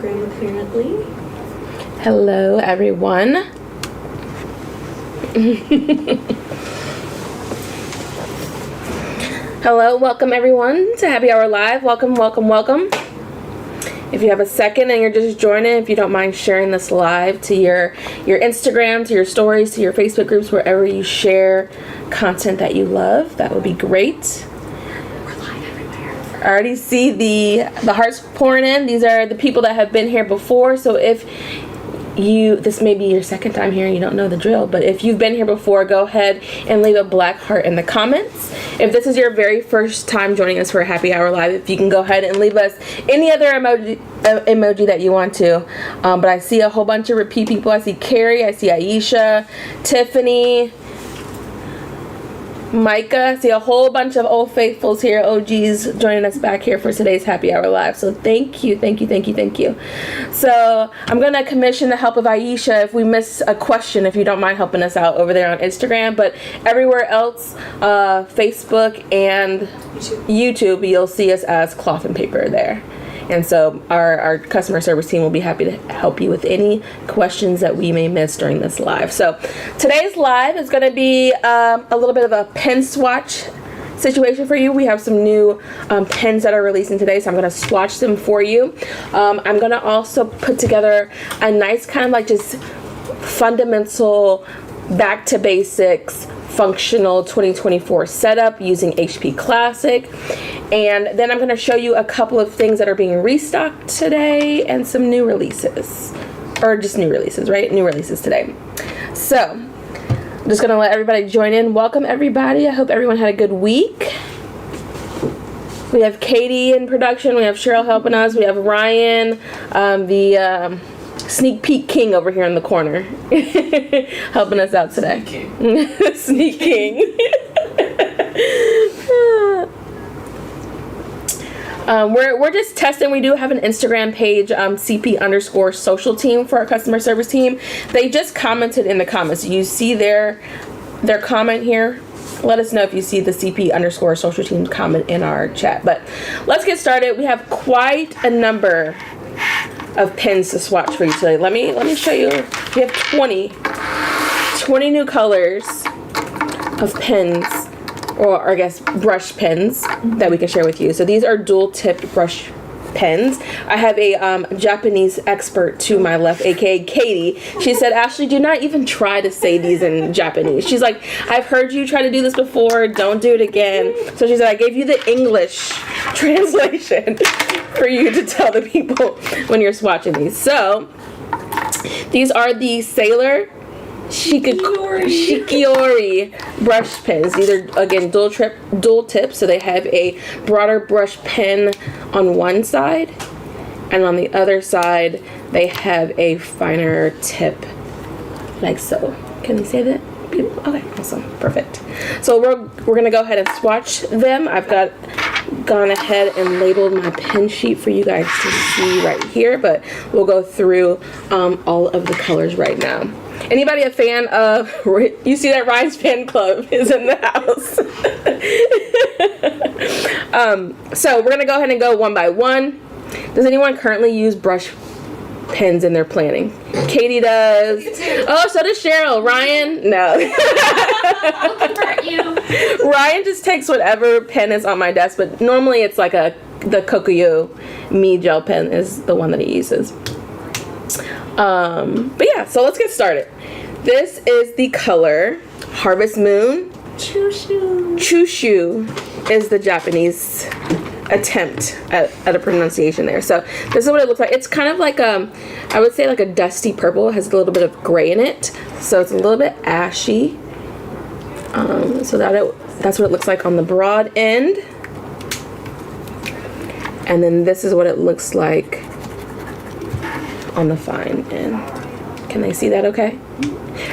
Apparently. Hello, everyone. Hello, welcome everyone to Happy Hour Live. Welcome, welcome, welcome. If you have a second and you're just joining, if you don't mind sharing this live to your Instagram, to your stories, to your Facebook groups, wherever you share content that you love, that would be great. I already see the hearts pouring in. These are the people that have been here before. So if this may be your second time here and you don't know the drill, but if you've been here before, go ahead and leave a black heart in the comments. If this is your very first time joining us for a Happy Hour Live, if you can go ahead and leave us any other emoji that you want to. But I see a whole bunch of repeat people. I see Carrie, I see Aisha, Tiffany, Micah. I see a whole bunch of old faithfuls here, OGs, joining us back here for today's Happy Hour Live. So thank you, thank you, thank you, thank you. So I'm going to commission the help of Aisha if we miss a question, if you don't mind helping us out over there on Instagram. But everywhere else, Facebook and YouTube, you'll see us as Cloth and Paper there. And so our customer service team will be happy to help you with any questions that we may miss during this live. So today's live is going to be a little bit of a pen swatch situation for you. We have some new pens that are releasing today, so I'm going to swatch them for you. I'm going to also put together a nice kind of like just fundamental back to basics functional 2024 setup using HP Classic. And then I'm going to show you a couple of things that are being restocked today and some new releases. Or just new releases, right? New releases today. So, I'm just going to let everybody join in. Welcome, everybody. I hope everyone had a good week. We have Katie in production. We have Cheryl helping us. We have Ryan, the sneak peek king over here in the corner, helping us out today. Sneak king. We're just testing. We do have an Instagram page, CP_social team for our customer service team. They just commented in the comments. You see their comment here. Let us know if you see the CP_social team comment in our chat. But let's get started. We have quite a number of pens to swatch for you today. Let me show you. We have 20 new colors of pens, or I guess brush pens that we can share with you. So these are dual tipped brush pens. I have a Japanese expert to my left, aka Katie. She said, Ashley, do not even try to say these in Japanese. She's like, I've heard you try to do this before, don't do it again. So she said, I gave you the English translation for you to tell the people when you're swatching these. So these are the Sailor Shikiori brush pens. These are, again, dual tip, so they have a broader brush pen on one side, and on the other side they have a finer tip, like so. Can you say that? Okay, awesome, perfect. So we're gonna go ahead and swatch them. I've gone ahead and labeled my pen sheet for you guys to see right here, but we'll go through all of the colors right now. Anybody a fan of, you see that Ryan's Pen Club is in the house. So we're going to go ahead and go one by one. Does anyone currently use brush pens in their planning? Katie does. Oh, so does Cheryl. Ryan? No. I'll convert you. Ryan just takes whatever pen is on my desk, but normally it's like the Kokuyo Mi gel pen is the one that he uses. But yeah, so let's get started. This is the color Harvest Moon. Chushu. Chushu is the Japanese attempt at a pronunciation there. So this is what it looks like. It's kind of like I would say like a dusty purple. It has a little bit of gray in it, so it's a little bit ashy. So that's what it looks like on the broad end, and then this is what it looks like on the fine end. Can they see that okay?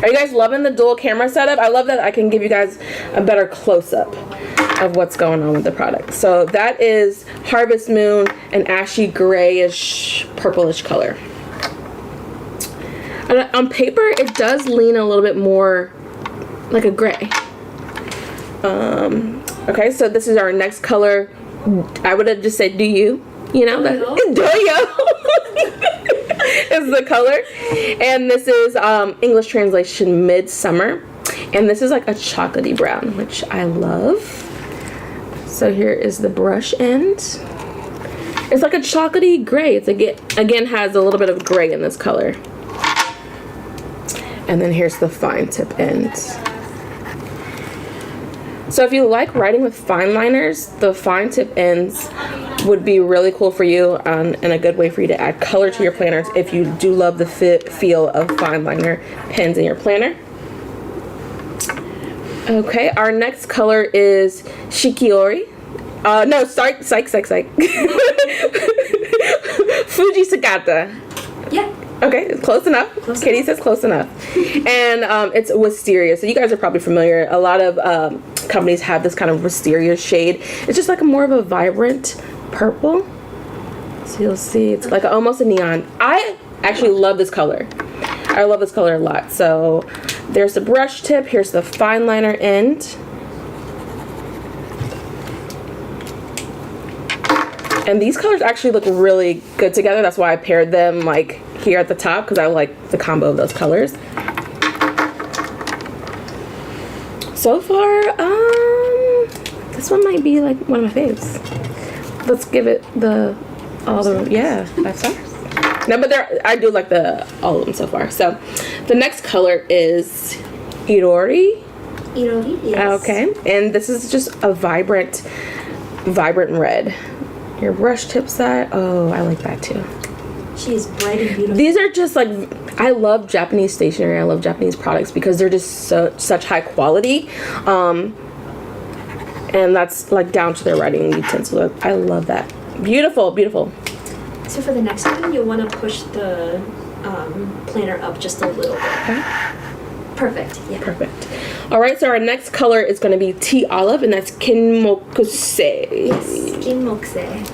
Are you guys loving the dual camera setup? I love that I can give you guys a better close-up of what's going on with the product. So that is Harvest Moon, an ashy grayish purplish color. And on paper it does lean a little bit more like a gray. Okay, so this is our next color. I would have just said do you know that do you is the color. And this is English translation Midsummer. And this is like a chocolatey brown, which I love. So here is the brush end. It's like a chocolatey gray. It's again has a little bit of gray in this color. And then here's the fine tip end. So if you like writing with fine liners, the fine tip ends would be really cool for you and a good way for you to add color to your planners if you do love the feel of fine liner pens in your planner. Okay, our next color is Shikiori. No, psych. Fuji Sakata. Yeah. Okay, close enough. Katie says close enough. And it's wisteria. So you guys are probably familiar. A lot of companies have this kind of wisteria shade. It's just like more of a vibrant purple. So you'll see it's like almost a neon. I actually love this color. I love this color a lot. So there's the brush tip. Here's the fine liner end. And these colors actually look really good together. That's why I paired them like here at the top, because I like the combo of those colors. So far, this one might be like one of my faves. Let's give it all the 5 stars. No, but I do like all of them so far. So the next color is Irori. Irori, yes. Okay, and this is just a vibrant red. Your brush tip side. Oh, I like that too. She is bright and beautiful. These are just like, I love Japanese stationery. I love Japanese products because they're just such high quality. And that's like down to their writing utensil. I love that. Beautiful, beautiful. So for the next one, you'll want to push the planner up just a little bit. Okay. Perfect. Yeah. Perfect. All right, so our next color is going to be tea olive, and that's kinmokuse. Yes, kinmokuse.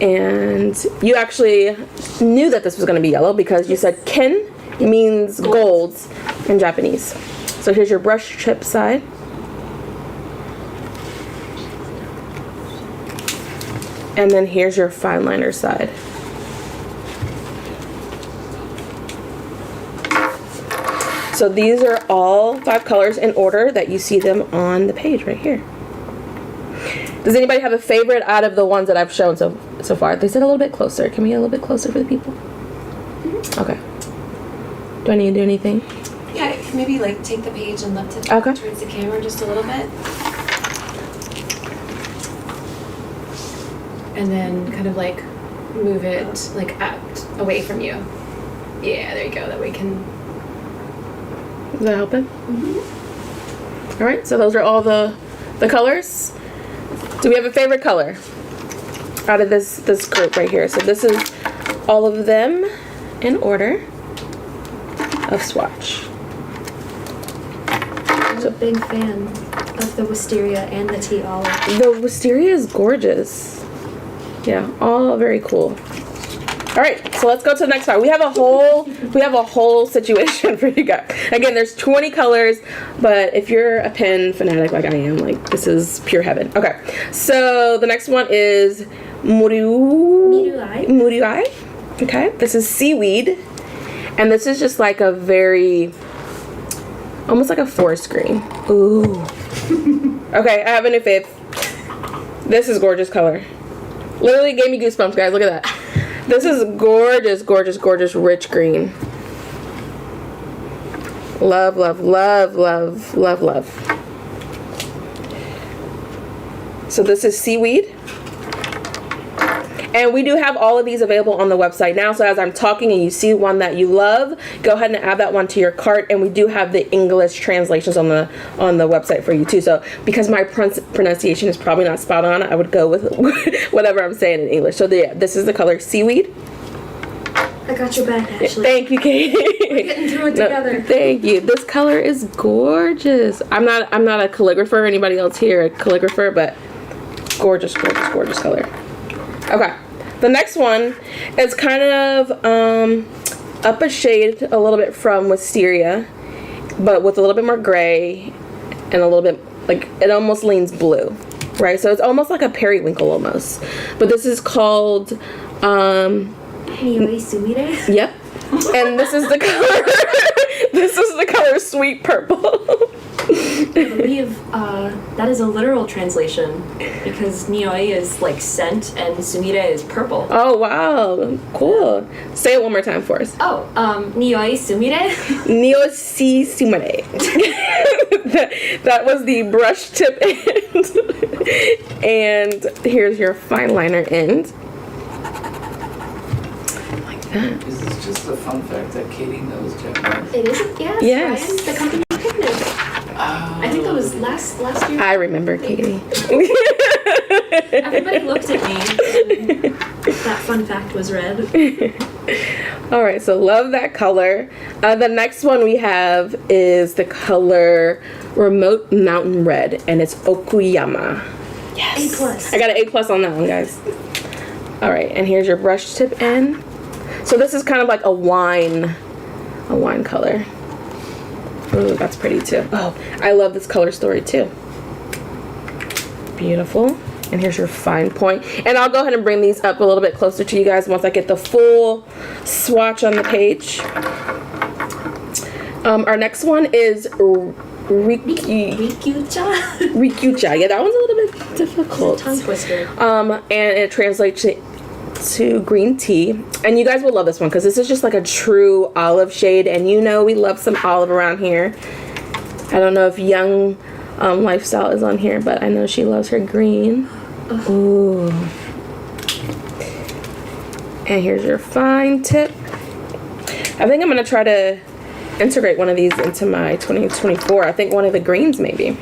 And you actually knew that this was going to be yellow because you said ken means gold in Japanese. So here's your brush tip side. And then here's your fine liner side. So these are all 5 colors in order that you see them on the page right here. Does anybody have a favorite out of the ones that I've shown so far? They said a little bit closer. Can we get a little bit closer for the people? Okay. Do I need to do anything? Yeah, maybe like take the page and lift it Okay. towards the camera just a little bit. And then kind of like move it like out away from you. Yeah, there you go. That way you can. Is that helping? Mm-hmm. All right, so those are all the colors. Do we have a favorite color out of this group right here? So this is all of them in order of swatch. I'm a big fan of the wisteria and the tea olive. The wisteria is gorgeous. Yeah, all very cool. All right, so let's go to the next part. We have a whole situation for you guys. Again, there's 20 colors, but if you're a pen fanatic like I am, like this is pure heaven. Okay, so the next one is Muruai. Okay, this is seaweed, and this is just like a very, almost like a forest green. Ooh. Okay, I have a new fave. This is gorgeous color. Literally gave me goosebumps, guys. Look at that. This is gorgeous, gorgeous, gorgeous rich green. Love, love, love, love, love, love. So this is seaweed. And we do have all of these available on the website now. So as I'm talking and you see one that you love, go ahead and add that one to your cart. And we do have the English translations on the website for you too. So because my pronunciation is probably not spot on, I would go with whatever I'm saying in English. So yeah, this is the color seaweed. I got your back, Ashley. Thank you, Katie. We're getting through it together. Thank you. This color is gorgeous. I'm not a calligrapher or anybody else here a calligrapher, but gorgeous, gorgeous, gorgeous color. Okay, the next one is kind of up a shade a little bit from Wisteria, but with a little bit more gray and a little bit, like, it almost leans blue, right? So it's almost like a periwinkle almost. But this is called, Nioi Sumire? yep, And this is the color. This is the color Sweet Purple. I believe that is a literal translation because nioi is like scent and sumire is purple. Oh wow, cool. Say it one more time for us. Oh, nioi sumire. Niosi sumare. That was the brush tip end. And here's your fine liner end. Like that. Is this just a fun fact that Katie knows Japanese? It is, yes. Yes. Ryan, the company picnic. I think that was last year. I remember Katie. Everybody looked at me. And that fun fact was read. All right, so love that color. The next one we have is the color Remote Mountain Red, and it's Okuyama. Yes. A+. I got an A+ on that one, guys. All right, and here's your brush tip end. So this is kind of like a wine color. Ooh, that's pretty too. Oh, I love this color story too. Beautiful. And here's your fine point. And I'll go ahead and bring these up a little bit closer to you guys once I get the full swatch on the page. Our next one is Rikyucha. Rikyucha. Yeah, that one's a little bit difficult. Tongue twister. And it translates to green tea. And you guys will love this one because this is just like a true olive shade, and you know we love some olive around here. I don't know if Young Lifestyle is on here, but I know she loves her green. Ooh. And here's your fine tip. I think I'm gonna try to integrate one of these into my 2024. I think one of the greens maybe.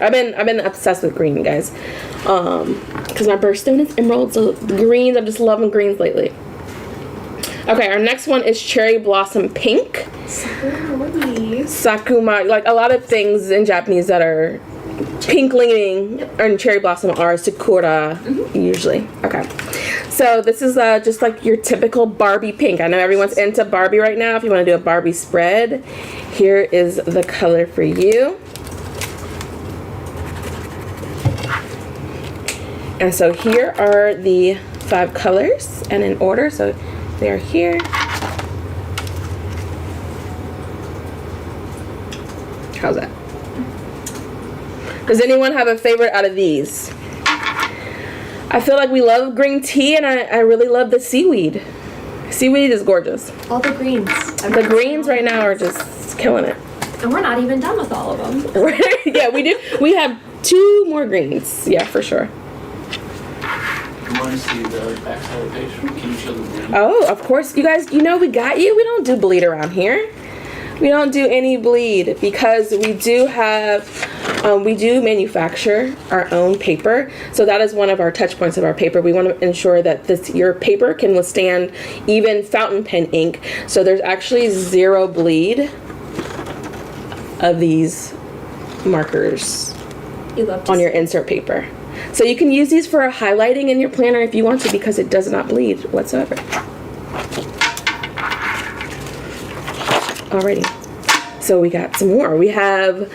I've been obsessed with green, guys. Because my birthstone is emerald, so greens, I'm just loving greens lately. Okay, our next one is Cherry Blossom Pink. Sakuma, like a lot of things in Japanese that are pink leaning or cherry blossom are sakura usually. Okay, so this is just like your typical Barbie pink. I know everyone's into Barbie right now. If you want to do a Barbie spread, here is the color for you. And so here are the 5 colors, and in order, so they are here. How's that? Does anyone have a favorite out of these? I feel like we love green tea, and I really love the seaweed. Seaweed is gorgeous. All the greens. The greens right now are just killing it. And we're not even done with all of them. Yeah, we do. We have 2 more greens. Yeah, for sure. You want to see the backside of the page? Can you show the bleed? Oh, of course. You guys, you know we got you. We don't do bleed around here. We don't do any bleed because we do have, we do manufacture our own paper. So that is one of our touch points of our paper. We want to ensure that your paper can withstand even fountain pen ink. So there's actually 0 bleed of these markers on your insert paper. So you can use these for highlighting in your planner if you want to, because it does not bleed whatsoever. Alrighty, so we got some more. We have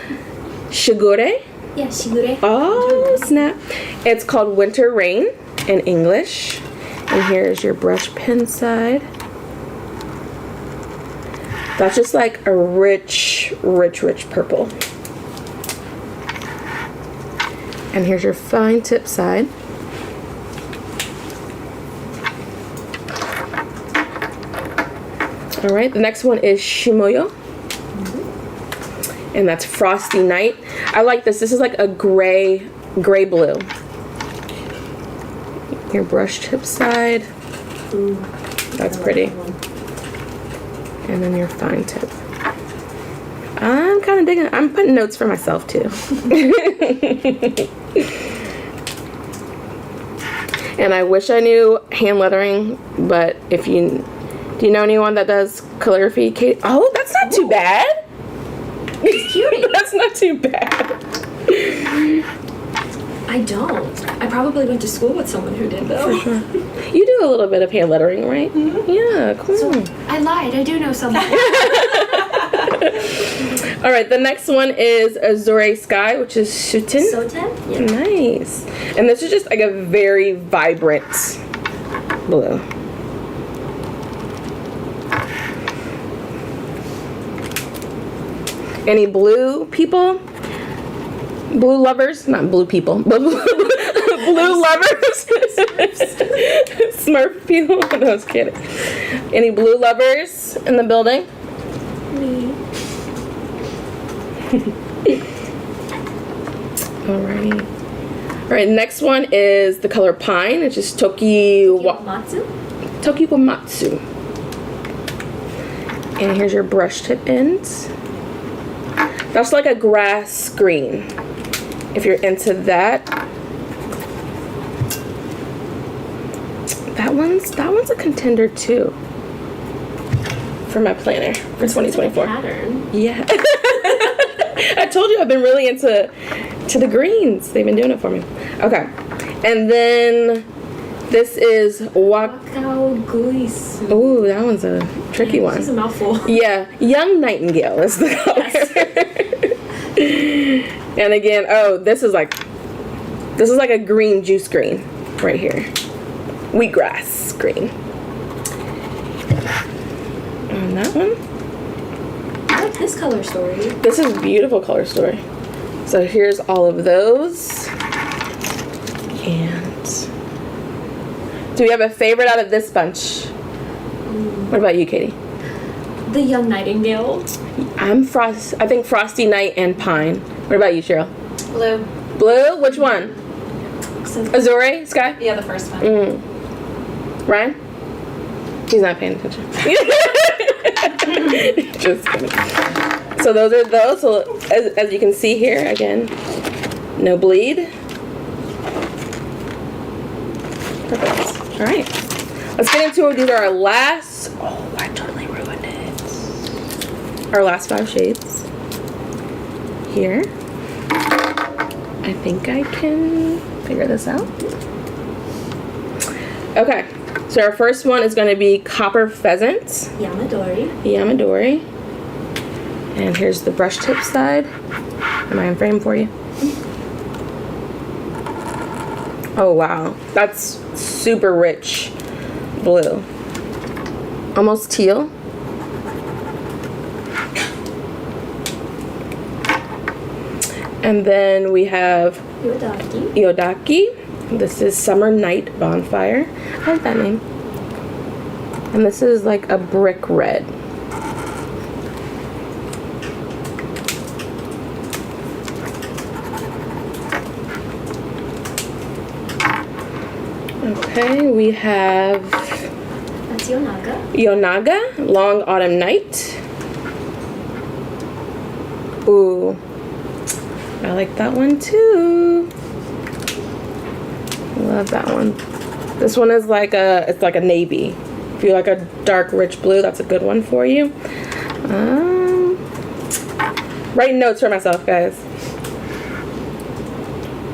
Shigure. Yeah, shigure. Oh, snap. It's called Winter Rain in English. And here's your brush pen side. That's just like a rich, rich, rich purple. And here's your fine tip side. All right, the next one is Shimoyo. And that's Frosty Night. I like this. This is like a gray blue. Your brush tip side. Ooh, That's pretty. And then your fine tip. I'm kind of digging it. I'm putting notes for myself too. And I wish I knew hand lettering, but do you know anyone that does calligraphy? Kate? Oh, that's not too bad. it's cute. That's not too bad. I don't. I probably went to school with someone who did though. For sure. You do a little bit of hand lettering, right? Mm-hmm. Yeah, cool. So, I lied. I do know someone. All right, the next one is Azure Sky, which is Shuten. Soten? Yeah. Nice. And this is just like a very vibrant blue. Any blue people? Blue lovers? Not blue people, but blue lovers. Smurf people? No, I was kidding. Any blue lovers in the building? Me. Alrighty. Alright, next one is the color pine, which is Matsu? Tokiwamatsu. And here's your brush tip ends. That's like a grass green. If you're into that. That one's a contender too. For my planner for 2024. Pattern. Yeah. I told you I've been really into the greens. They've been doing it for me. Okay. And then this is Wakao Guis. Ooh, that one's a tricky one. This is a mouthful. Yeah, Young Nightingale is the color. And again, this is like a green juice green right here. Wheatgrass green. And that one. I like this color story. This is a beautiful color story. So here's all of those. And do we have a favorite out of this bunch? What about you, Katie? The Young Nightingale. I think Frosty Night and Pine. What about you, Cheryl? Blue. Blue? Which one? Azure? Sky? Yeah, the first one. Ryan? He's not paying attention. Just kidding. So those are those. So as you can see here, again, no bleed. Perfect. All right. Let's get into it. These are our last. Oh, I totally ruined it. Our last 5 shades. Here. I think I can figure this out. Okay. So our first one is going to be Copper Pheasant. Yamadori. And here's the brush tip side. Am I in frame for you? Oh wow, that's super rich blue. Almost teal. And then we have Iodaki. This is Summer Night Bonfire. I like that name. And this is like a brick red. Okay, we have That's Yonaga, Long Autumn Night. Ooh, I like that one too. Love that one. This one is it's like a navy. If you like a dark, rich blue, that's a good one for you. Writing notes for myself, guys.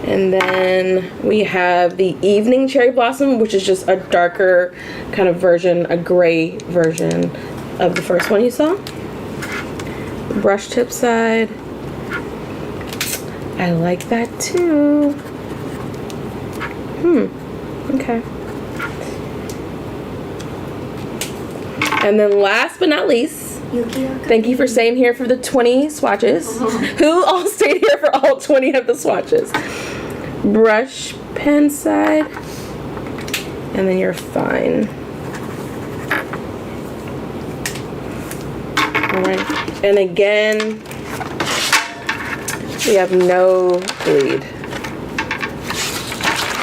And then we have the Evening Cherry Blossom, which is just a darker kind of version, a gray version of the first one you saw. Brush tip side. I like that too. Okay. And then last but not least, thank you for staying here for the 20 swatches. Who all stayed here for all 20 of the swatches? Brush pen side. And then you're fine. Alright. And again, we have no bleed.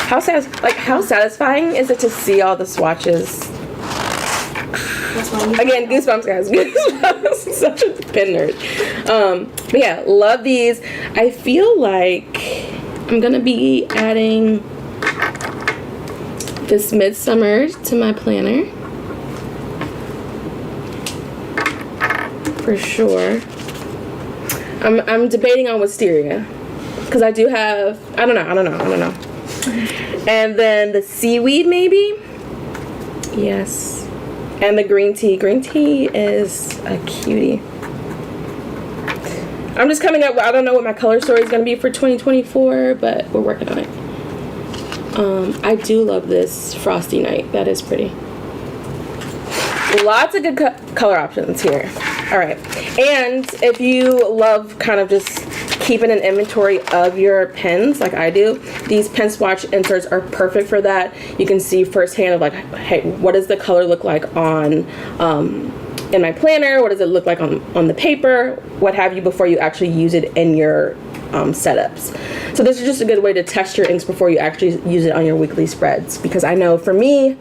How satisfying is it to see all the swatches? Again, goosebumps, guys. Goosebumps. Such a pen nerd. But yeah, love these. I feel like I'm gonna be adding this Midsummer to my planner for sure. I'm debating on Wisteria because I do have. I don't know. And then the seaweed, maybe? Yes. And the green tea. Green tea is a cutie. I'm just coming up. I don't know what my color story is going to be for 2024, but we're working on it. I do love this Frosty Night. That is pretty. Lots of good color options here. All right. And if you love kind of just keeping an inventory of your pens like I do, these pen swatch inserts are perfect for that. You can see firsthand of like, hey, what does the color look like on in my planner? What does it look like on the paper? What have you, before you actually use it in your setups. So this is just a good way to test your inks before you actually use it on your weekly spreads, because I know for me,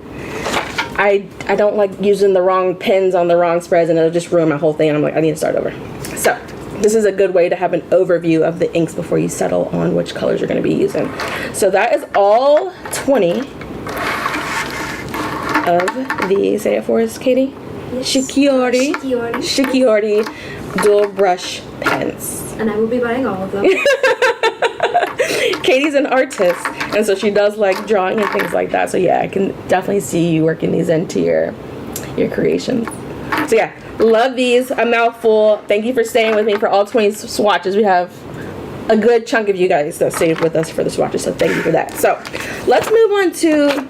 I don't like using the wrong pens on the wrong spreads, and it'll just ruin my whole thing, and I'm like, I need to start over. So this is a good way to have an overview of the inks before you settle on which colors you're going to be using. So that is all 20 of the, say it for us, Katie? Yes. Shikiori dual brush pens. And I will be buying all of them. Katie's an artist, and so she does like drawing and things like that. So yeah, I can definitely see you working these into your creations. So yeah, love these. A mouthful. Thank you for staying with me for all 20 swatches. We have a good chunk of you guys that stayed with us for the swatches, so thank you for that. So let's move on to,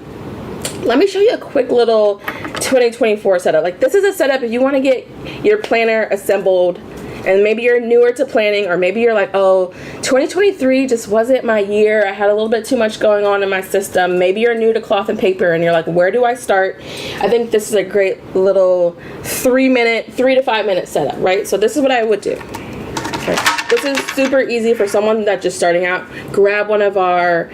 let me show you a quick little 2024 setup. Like, this is a setup if you want to get your planner assembled, and maybe you're newer to planning, or maybe you're like, oh, 2023 just wasn't my year. I had a little bit too much going on in my system. Maybe you're new to cloth and paper and you're like, where do I start? I think this is a great little 3 to 5 minute setup, right? So this is what I would do. Okay. This is super easy for someone that's just starting out. Grab one of our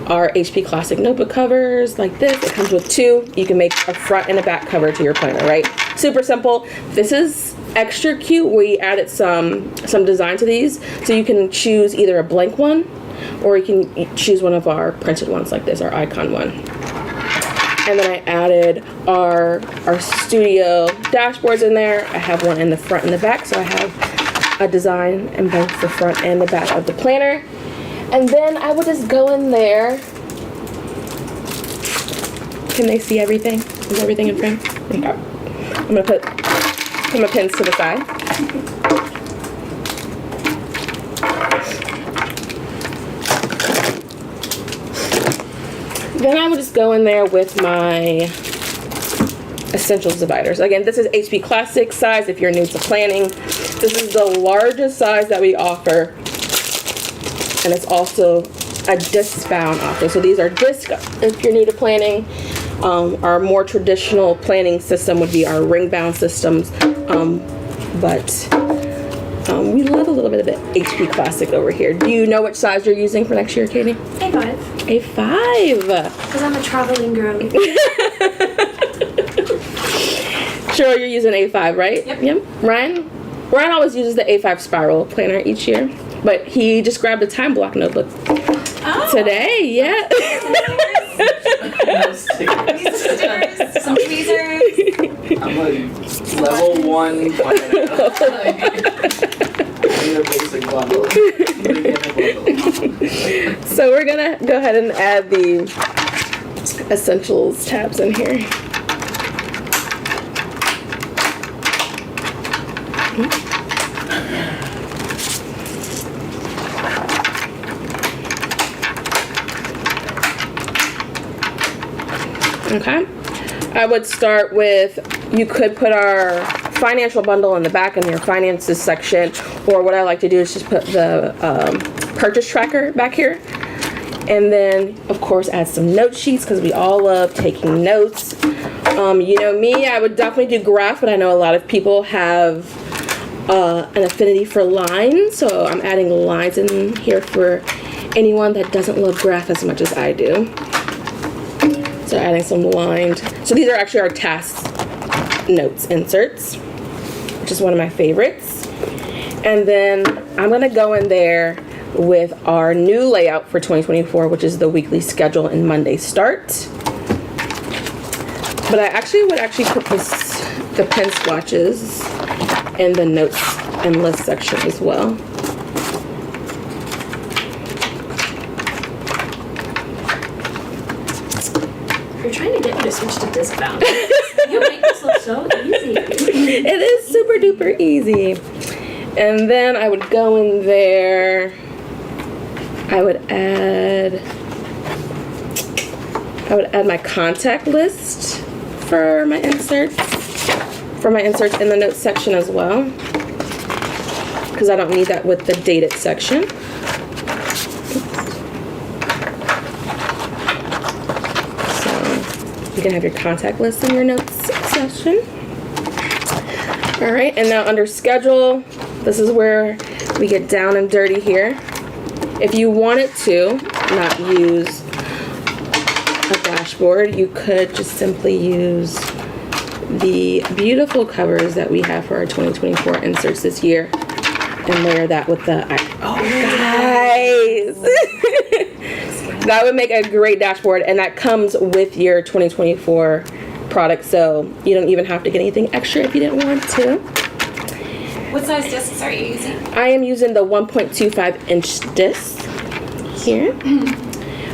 HP Classic notebook covers like this. It comes with 2. You can make a front and a back cover to your planner, right? Super simple. This is extra cute. We added some design to these, so you can choose either a blank one, or you can choose one of our printed ones like this, our icon one. And then I added our studio dashboards in there. I have one in the front and the back, so I have a design in both the front and the back of the planner. And then I would just go in there. Can they see everything? Is everything in frame? Okay. I'm gonna put my pins to the side. Then I would just go in there with my essentials dividers. Again, this is HP Classic size if you're new to planning. This is the largest size that we offer, and it's also a disc bound offer. So these are disc if you're new to planning. Our more traditional planning system would be our ring bound systems, but we love a little bit of the HP Classic over here. Do you know which size you're using for next year, Katie? A5. A5. Because I'm a traveling girl. Sure, you're using A5, right? Yep. Ryan always uses the A5 spiral planner each year, but he just grabbed a time block notebook today. Yeah. Stickers, some tweezers. I'm a level 1 planner. Need a basic bundle. So we're gonna go ahead and add the essentials tabs in here. Okay, I would start with, you could put our financial bundle in the back in your finances section, or what I like to do is just put the purchase tracker back here, and then of course add some note sheets, because we all love taking notes. You know me, I would definitely do graph, but I know a lot of people have an affinity for lines, so I'm adding lines in here for anyone that doesn't love graph as much as I do. So adding some lined. So these are actually our task notes inserts, which is one of my favorites. And then I'm gonna go in there with our new layout for 2024, which is the weekly schedule and Monday start. But I would put the pen swatches in the notes and list section as well. You're trying to get me to switch to disc bound. You make this look so easy. It is super duper easy. And then I would go in there. I would add my contact list for my inserts. for my inserts in the notes section as well, because I don't need that with the dated section. So you can have your contact list in your notes section. All right, and now under schedule, this is where we get down and dirty here. If you wanted to not use a dashboard, you could just simply use the beautiful covers that we have for our 2024 inserts this year and layer that with the, oh guys, that would make a great dashboard, and that comes with your 2024 product, so you don't even have to get anything extra if you didn't want to. What size discs are you using? I am using the 1.25 inch disc here.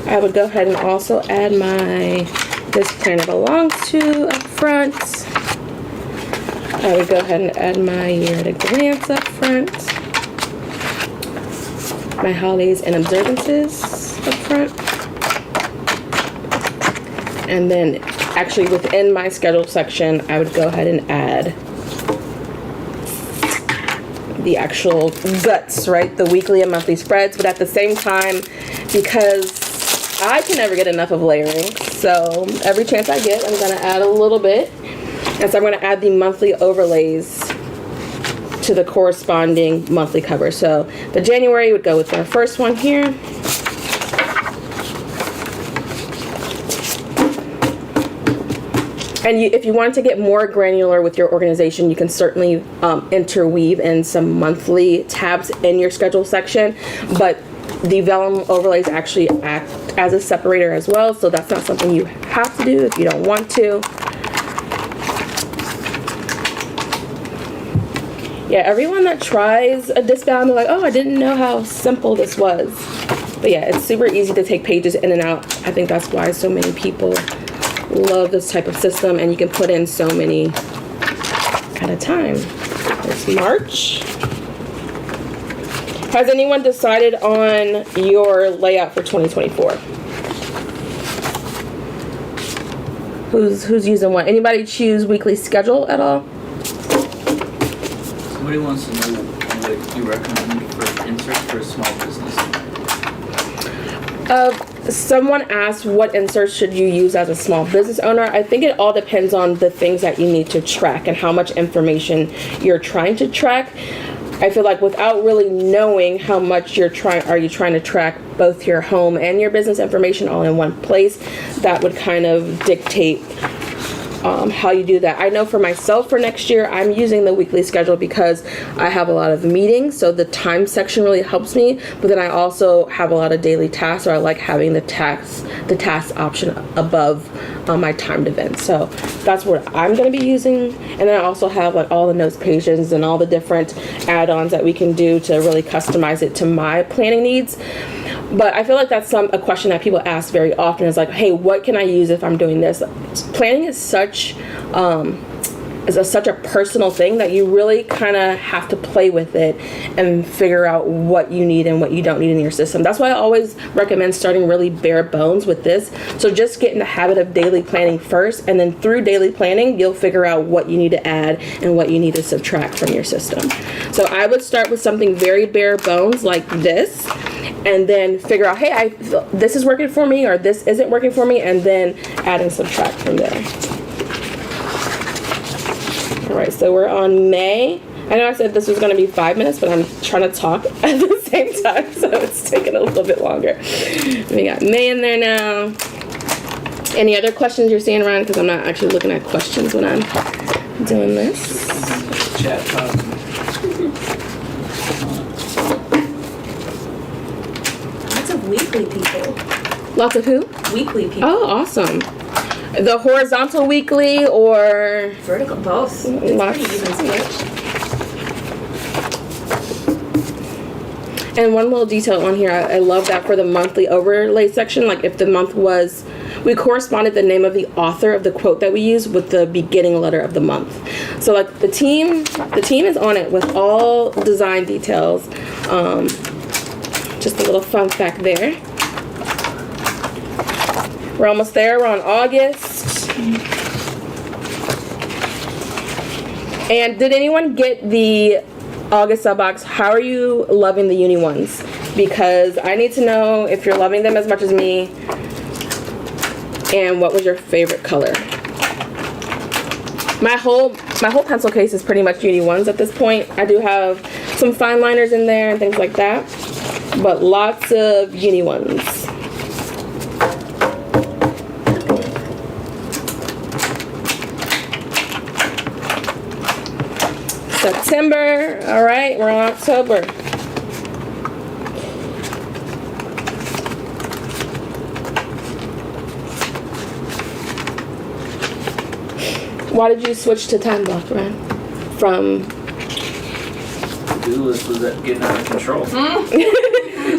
I would go ahead and also add my disc planner belongs to up front. I would go ahead and add my year at a glance up front. My holidays and observances up front. And then actually within my schedule section, I would go ahead and add the actual guts, right? The weekly and monthly spreads, but at the same time, because I can never get enough of layering, so every chance I get, I'm gonna add a little bit. And so I'm gonna add the monthly overlays to the corresponding monthly cover. So the January would go with our first one here. And if you wanted to get more granular with your organization, you can certainly interweave in some monthly tabs in your schedule section, but the vellum overlays actually act as a separator as well, so that's not something you have to do if you don't want to. Yeah, everyone that tries a disc bound, they're like, oh, I didn't know how simple this was. But yeah, it's super easy to take pages in and out. I think that's why so many people love this type of system, and you can put in so many at a time. It's March. Has anyone decided on your layout for 2024? Who's using what? Anybody choose weekly schedule at all? Somebody wants to know what you recommend for inserts for a small business. Someone asked what inserts should you use as a small business owner. I think it all depends on the things that you need to track and how much information you're trying to track. I feel like without really knowing how much are you trying to track both your home and your business information all in one place, that would kind of dictate how you do that. I know for myself for next year, I'm using the weekly schedule because I have a lot of meetings, so the time section really helps me, but then I also have a lot of daily tasks, so I like having the task option above my timed events. So that's what I'm going to be using. And then I also have like all the notes pages and all the different add-ons that we can do to really customize it to my planning needs. But I feel like that's a question that people ask very often is like, hey, what can I use if I'm doing this? Planning is such a personal thing that you really kind of have to play with it and figure out what you need and what you don't need in your system. That's why I always recommend starting really bare bones with this. So just get in the habit of daily planning first, and then through daily planning, you'll figure out what you need to add and what you need to subtract from your system. So I would start with something very bare bones like this, and then figure out, hey, this is working for me or this isn't working for me, and then add and subtract from there. All right, so we're on May. I know I said this was going to be 5 minutes, but I'm trying to talk at the same time, so it's taking a little bit longer. We got May in there now. Any other questions you're seeing around? Because I'm not actually looking at questions when I'm doing this. Chat. Lots of weekly people. Lots of who? Weekly people. Oh, awesome. The horizontal weekly or Vertical, both. It's lots. pretty even split. And one little detail on here, I love that for the monthly overlay section, like if the month was, we corresponded the name of the author of the quote that we use with the beginning letter of the month. So like the team is on it with all design details. Just a little fun fact there. We're almost there. We're on August. And did anyone get the August sub box? How are you loving the uni ones? Because I need to know if you're loving them as much as me. And what was your favorite color? My whole pencil case is pretty much uni ones at this point. I do have some fine liners in there and things like that, but lots of uni ones. September, all right, we're on October. Why did you switch to time block, Ryan? From To-do list was getting out of control.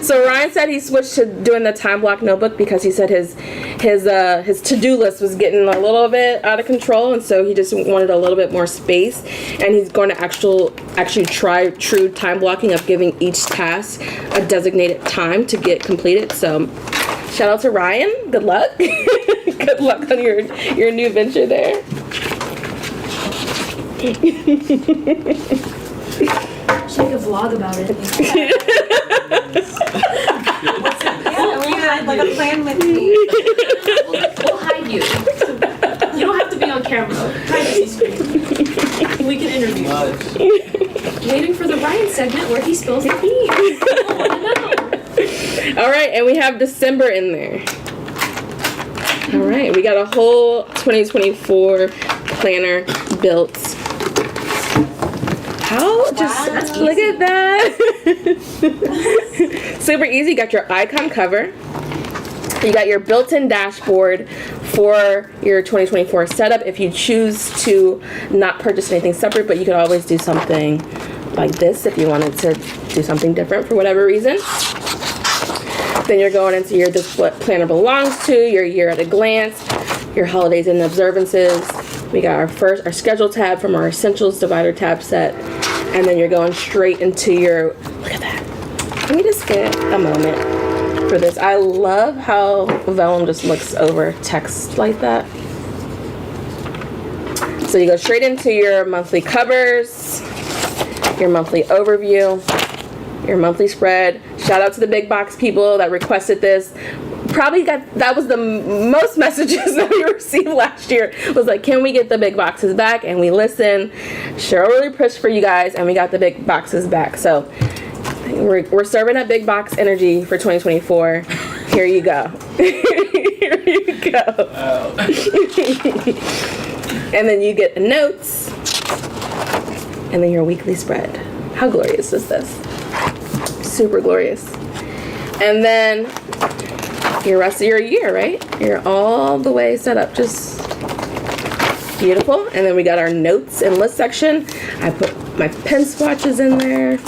so Ryan said he switched to doing the time block notebook because he said his to-do list was getting a little bit out of control, and so he just wanted a little bit more space. And he's going to actually try true time blocking of giving each task a designated time to get completed. So shout out to Ryan. Good luck. Good luck on your new venture there. Should make a vlog about it. Yeah, we had like a plan with me. We'll hide you. You don't have to be on camera. Privacy screen. We can interview you. Waiting for the Ryan segment where he spills the beans. I wanna know. All right, and we have December in there. All right, we got a whole 2024 planner built. How? Just look at that. Super easy. You got your icon cover. You got your built-in dashboard for your 2024 setup if you choose to not purchase anything separate, but you could always do something like this if you wanted to do something different for whatever reason. Then you're going into your this what planner belongs to, your year at a glance, your holidays and observances. We got our schedule tab from our essentials divider tab set, and then you're going straight into your, look at that. Let me just get a moment for this. I love how vellum just looks over text like that. So you go straight into your monthly covers, your monthly overview, your monthly spread. Shout out to the big box people that requested this. Probably that was the most messages that we received last year, was like, can we get the big boxes back? And we listened. Cheryl really pushed for you guys, and we got the big boxes back. So we're serving up big box energy for 2024. Here you go. Here you go. Oh. And then you get the notes, and then your weekly spread. How glorious is this? Super glorious. And then your rest of your year, right? You're all the way set up, just beautiful. And then we got our notes and list section. I put my pen swatches in there.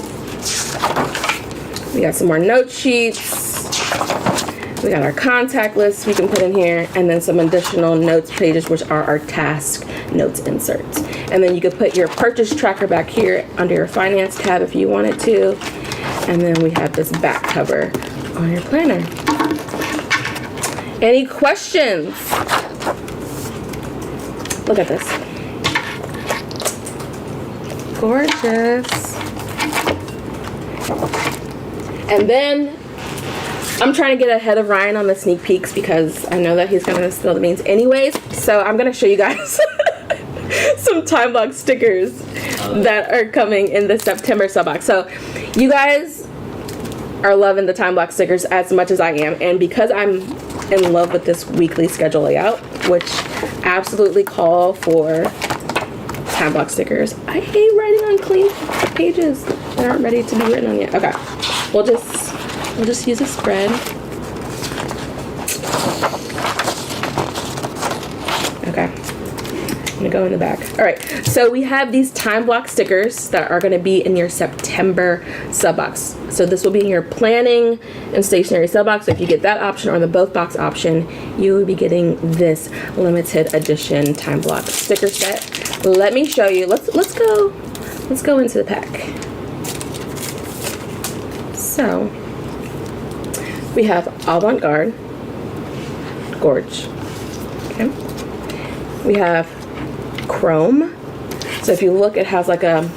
We got some more note sheets. We got our contact lists we can put in here, and then some additional notes pages, which are our task notes inserts. And then you could put your purchase tracker back here under your finance tab if you wanted to. And then we have this back cover on your planner. Any questions? Look at this. Gorgeous. And then I'm trying to get ahead of Ryan on the sneak peeks because I know that he's going to spill the beans anyways. So I'm going to show you guys some time block stickers that are coming in the September sub box. So you guys are loving the time block stickers as much as I am, and because I'm in love with this weekly schedule layout, which absolutely call for time block stickers. I hate writing on clean pages that aren't ready to be written on yet. Okay, we'll just use a spread. Okay, I'm gonna go in the back. All right, so we have these time block stickers that are gonna be in your September sub box. So this will be in your planning and stationery sub box. So if you get that option or the both box option, you will be getting this limited edition time block sticker set. Let me show you. Let's go into the pack. So we have Avant-Garde, Gorge. Okay. We have Chrome, So if you look, it has like a,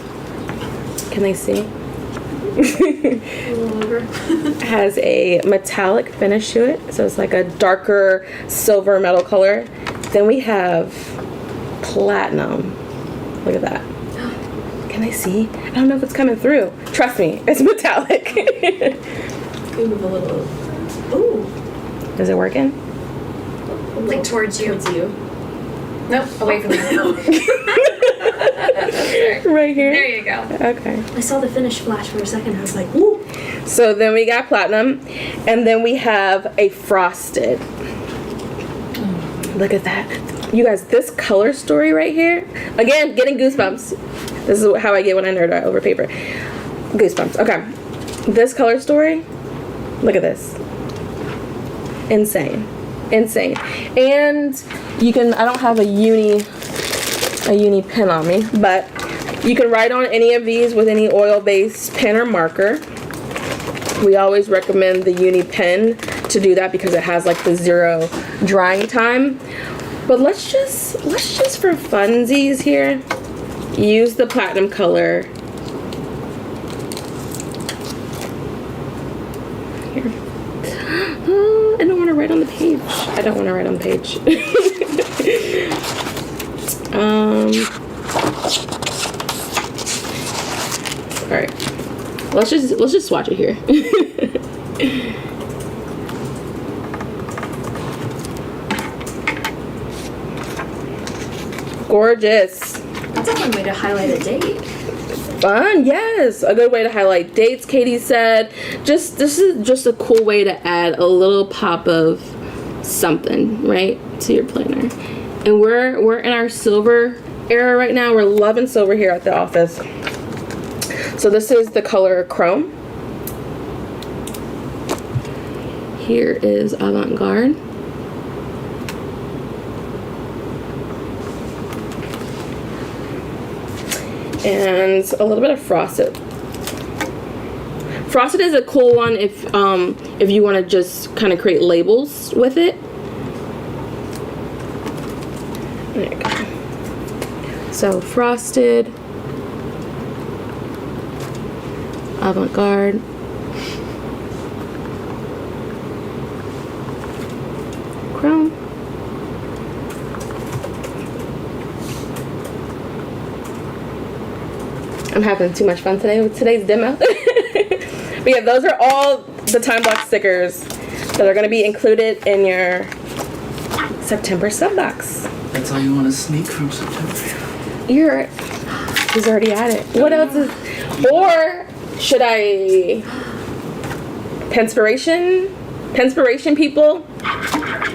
can they see? It has a metallic finish to it. So it's like a darker silver metal color. Then we have platinum. Look at that. Can they see? I don't know if it's coming through. Trust me, it's metallic. Move a little. Ooh. Is it working? Like towards you. Towards you. Nope, away from you. Right here? There you go. Okay. I saw the finish flash for a second. I was like, woo. So then we got platinum, and then we have a frosted. Look at that. You guys, this color story right here, again, getting goosebumps. This is how I get when I nerd out over paper. Goosebumps. Okay. This color story, look at this. Insane. Insane. And you can, I don't have a uni pen on me, but you can write on any of these with any oil-based pen or marker. We always recommend the uni pen to do that because it has like the 0 drying time. But let's just for funsies here, use the platinum color. Here. I don't want to write on the page. I don't want to write on the page. All right. Let's just swatch it here. Gorgeous. That's a fun way to highlight a date. Fun, yes. A good way to highlight dates, Katie said. This is just a cool way to add a little pop of something, right, to your planner. And we're in our silver era right now. We're loving silver here at the office. So this is the color Chrome. Here is Avant-Garde. And a little bit of Frosted. Frosted is a cool one if you want to just kind of create labels with it. There you go. So Frosted, Avant-Garde, Chrome. I'm having too much fun today with today's demo. But yeah, those are all the time block stickers that are going to be included in your September sub box. That's all you want to sneak from September? He's already at it. What else is, or should I, Penspiration people,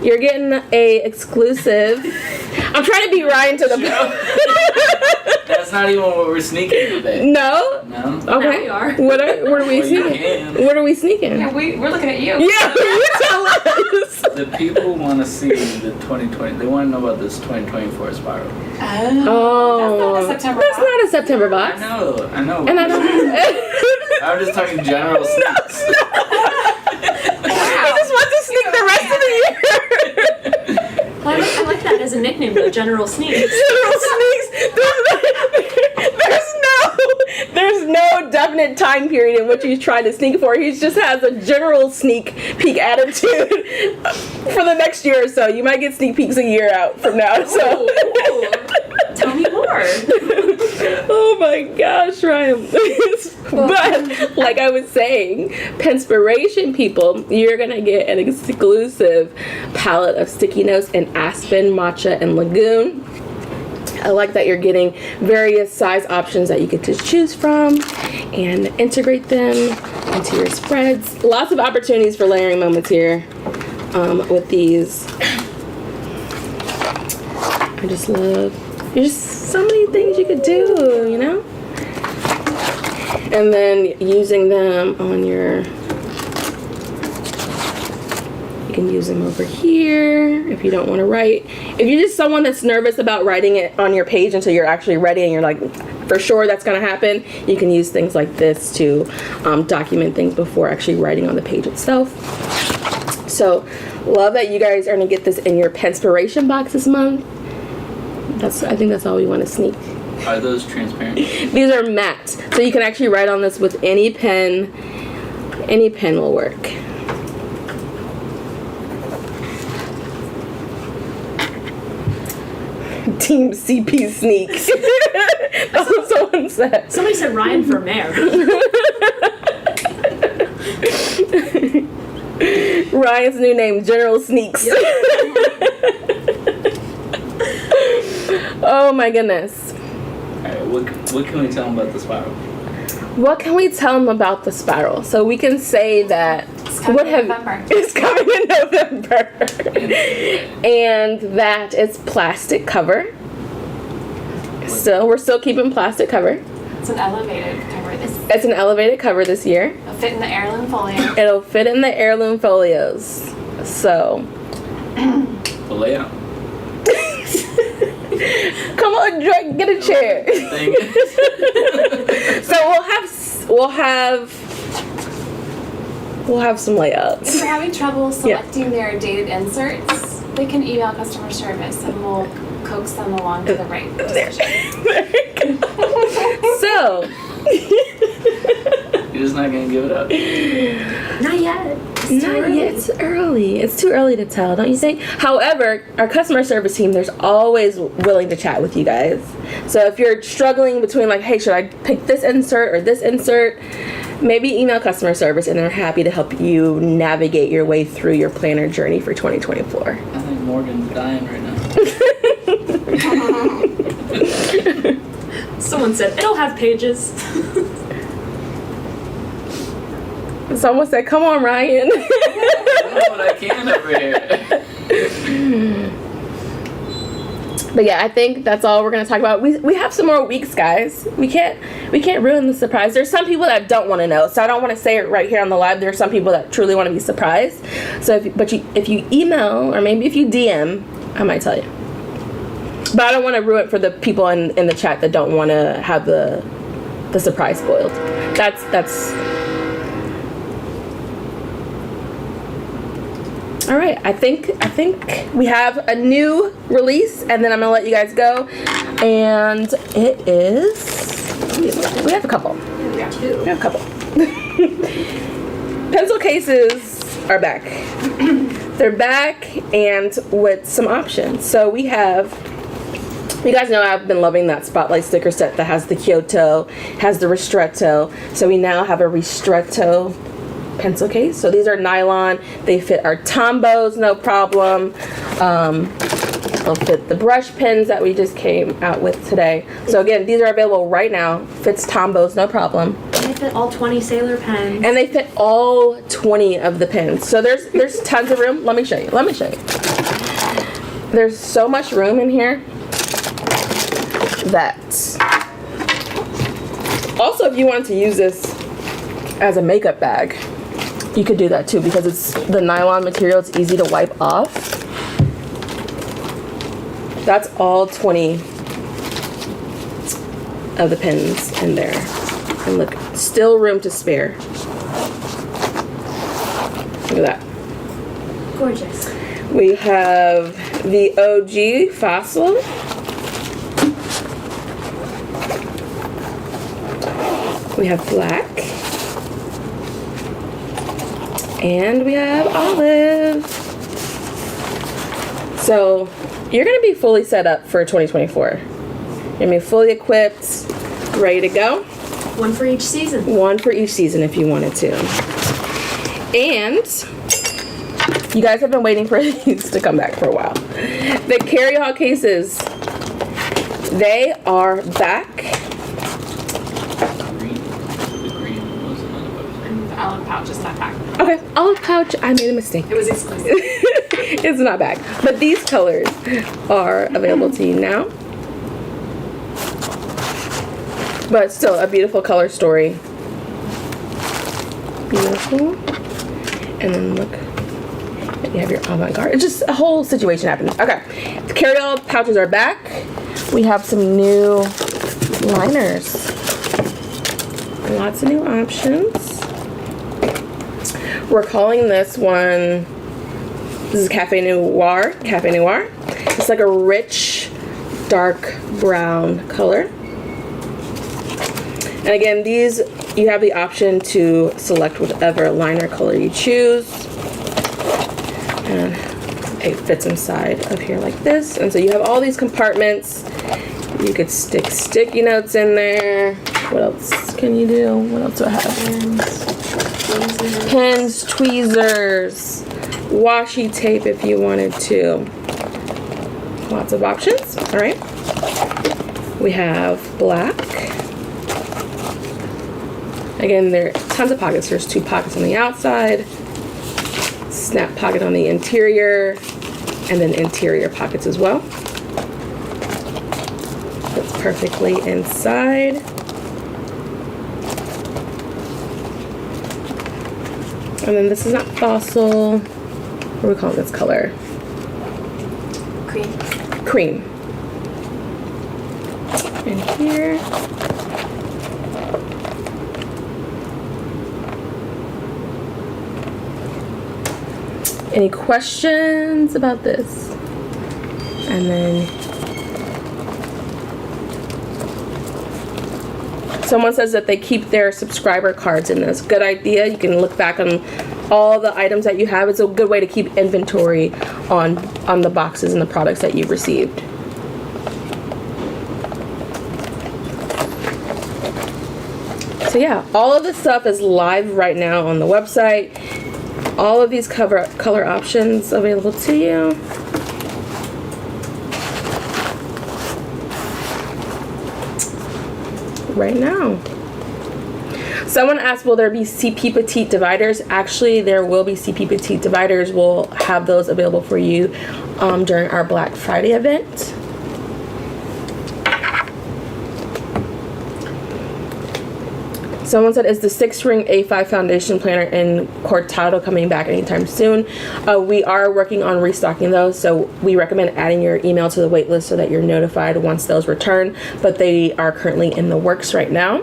you're getting a exclusive. I'm trying to beat Ryan to the That's not even what we're sneaking today. No? No? Okay. Now we are. What are we Well, you sneaking? can. What are we sneaking? Yeah, we're looking at you. Yeah, you tell us. The people want to see the 2020. They want to know about this 2024 spiral. Oh. That's not a September That's box. not a September box. I know. And I don't. I'm just talking general sneaks. I just want to sneak the rest of the year. I like that as a nickname, though. General Sneaks. General sneaks. There's no definite time period in which he's trying to sneak for. He just has a general sneak peek attitude for the next year or so. You might get sneak peeks a year out from now. So. Ooh. Tell me more. Oh my gosh, Ryan. But like I was saying, Penspiration people, you're gonna get an exclusive palette of sticky notes in Aspen, Matcha, and Lagoon. I like that you're getting various size options that you get to choose from and integrate them into your spreads. Lots of opportunities for layering moments here with these. I just love, there's so many things you could do, you know? And then using them on your, you can use them over here if you don't want to write. If you're just someone that's nervous about writing it on your page until you're actually ready and you're like, for sure that's going to happen, you can use things like this to document things before actually writing on the page itself. So, love that you guys are going to get this in your Penspiration box this month. I think that's all we want to sneak. Are those transparent? These are matte, so you can actually write on this with any pen. Any pen will work. Team CP sneaks. That's what someone said. Somebody said Ryan for mayor. Ryan's new name, General Sneaks. Oh my goodness. Alright, what can we tell them about the spiral? What can we tell them about the spiral? So we can say that coming in November. It's coming in November. And that it's plastic cover. We're still keeping plastic cover. It's an elevated cover. It's an elevated cover this year. It'll fit in the heirloom folio. It'll fit in the heirloom folios. So. The layout. Come on, Drake, get a chair. So we'll have some layouts. If they're having trouble selecting their dated inserts, they can email customer service and we'll coax them along to the right decision. So. You're just not gonna give it up. Not yet. It's early. It's too early to tell, don't you think? However, our customer service team, there's always willing to chat with you guys. So if you're struggling between like, hey, should I pick this insert or this insert? Maybe email customer service and they're happy to help you navigate your way through your planner journey for 2024. I think Morgan's dying right now. Someone said it'll have pages. Someone said, come on, Ryan. I know what I can over here. But yeah, I think that's all we're gonna talk about. We have some more weeks, guys. We can't ruin the surprise. There's some people that don't want to know, so I don't want to say it right here on the live. There's some people that truly want to be surprised. So if you email or maybe if you DM, I might tell you. But I don't want to ruin it for the people in the chat that don't want to have the surprise spoiled. That's. All right, I think we have a new release, and then I'm gonna let you guys go. And it is. We have a couple. We got two. We have a couple. Pencil cases are back. They're back and with some options. So we have. You guys know I've been loving that Spotlight sticker set that has the Kyoto, has the Ristretto. So we now have a Ristretto pencil case. So these are nylon. They fit our Tombos, no problem. They'll fit the brush pens that we just came out with today. So again, these are available right now. Fits Tombos, no problem. And they fit all 20 Sailor pens. And they fit all 20 of the pens. So there's tons of room. Let me show you. There's so much room in here that. Also, if you wanted to use this as a makeup bag, you could do that too, because it's the nylon material. It's easy to wipe off. That's all 20 of the pens in there. And look, still room to spare. Look at that. Gorgeous. We have the OG Fossil. We have black. And we have olive. So you're going to be fully set up for 2024. You're going to be fully equipped, ready to go. One for each season. One for each season if you wanted to. And you guys have been waiting for these to come back for a while. The carry-on cases, they are back. The olive pouch is not back. Okay, olive pouch, I made a mistake. It was exclusive. It's not back. But these colors are available to you now. But still, a beautiful color story. Beautiful. And then look, you have your avant-garde. It's just a whole situation happening. Okay, the carry-all pouches are back. We have some new liners. Lots of new options. We're calling this one, this is Cafe Noir. It's like a rich, dark brown color. And again, these, you have the option to select whatever liner color you choose. And it fits inside of here like this. And so you have all these compartments. You could stick sticky notes in there. What else can you do? What else do I have? Pins, tweezers, washi tape if you wanted to. Lots of options. All right. We have black. Again, there are tons of pockets. There's 2 pockets on the outside, snap pocket on the interior, and then interior pockets as well. Fits perfectly inside. And then this is not fossil. What do we call this color? Cream. Cream. And here. Any questions about this? And then someone says that they keep their subscriber cards in this. Good idea. You can look back on all the items that you have. It's a good way to keep inventory on the boxes and the products that you've received. So yeah, all of this stuff is live right now on the website. All of these color options available to you. Right now. Someone asked, will there be CP Petite dividers? Actually, there will be CP Petite dividers. We'll have those available for you during our Black Friday event. Someone said, is the 6-ring A5 foundation planner in Cortado coming back anytime soon? We are working on restocking those, so we recommend adding your email to the wait list so that you're notified once those return, but they are currently in the works right now.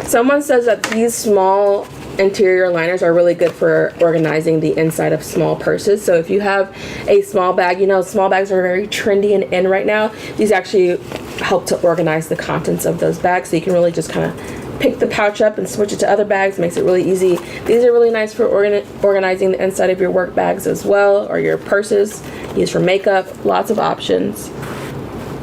Someone says that these small interior liners are really good for organizing the inside of small purses. So if you have a small bag, you know, small bags are very trendy and in right now. These actually help to organize the contents of those bags, so you can really just kind of pick the pouch up and switch it to other bags. Makes it really easy. These are really nice for organizing the inside of your work bags as well, or your purses. Used for makeup. Lots of options. I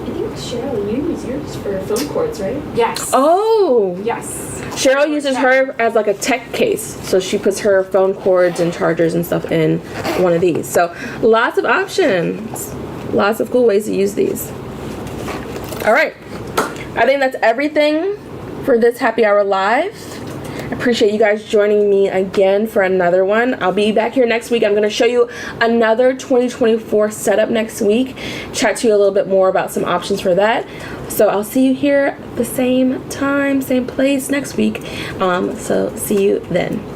think Cheryl, you use yours for phone cords, right? Yes. Oh, Yes. Cheryl uses her as like a tech case, so she puts her phone cords and chargers and stuff in one of these. So lots of options, lots of cool ways to use these. All right, I think that's everything for this happy hour live. I appreciate you guys joining me again for another one. I'll be back here next week. I'm going to show you another 2024 setup next week, chat to you a little bit more about some options for that. So I'll see you here the same time, same place next week. So see you then.